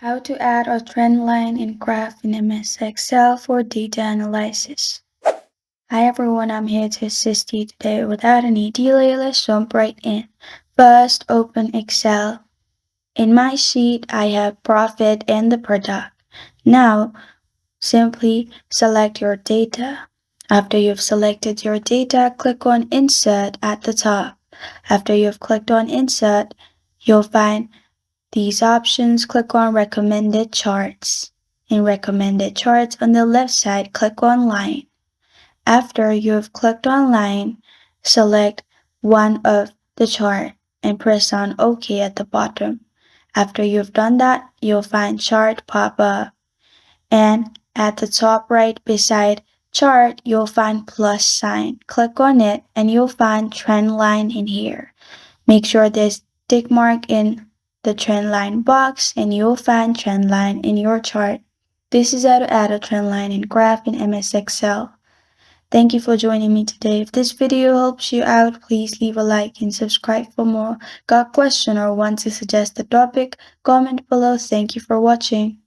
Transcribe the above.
How to add a trend line in graph in MS Excel for data analysis. Hi everyone, I'm here to assist you today. Without any delay, let's jump right in. First, open Excel. In my sheet, I have profit and the product. Now, simply select your data. After you've selected your data, click on Insert at the top. After you've clicked on Insert, you'll find these options. Click on Recommended Charts. In Recommended Charts on the left side, click on Line. After you have clicked on Line, select one of the chart and press on OK at the bottom. After you've done that, you'll find Chart pop up. And at the top right beside Chart, you'll find plus sign. Click on it and you'll find Trend Line in here. Make sure there's tick mark in the trend line box and you'll find trend line in your chart. This is how to add a trend line in graph in MS Excel. Thank you for joining me today. If this video helps you out, please leave a like and subscribe for more. Got a question or want to suggest a topic? Comment below. Thank you for watching.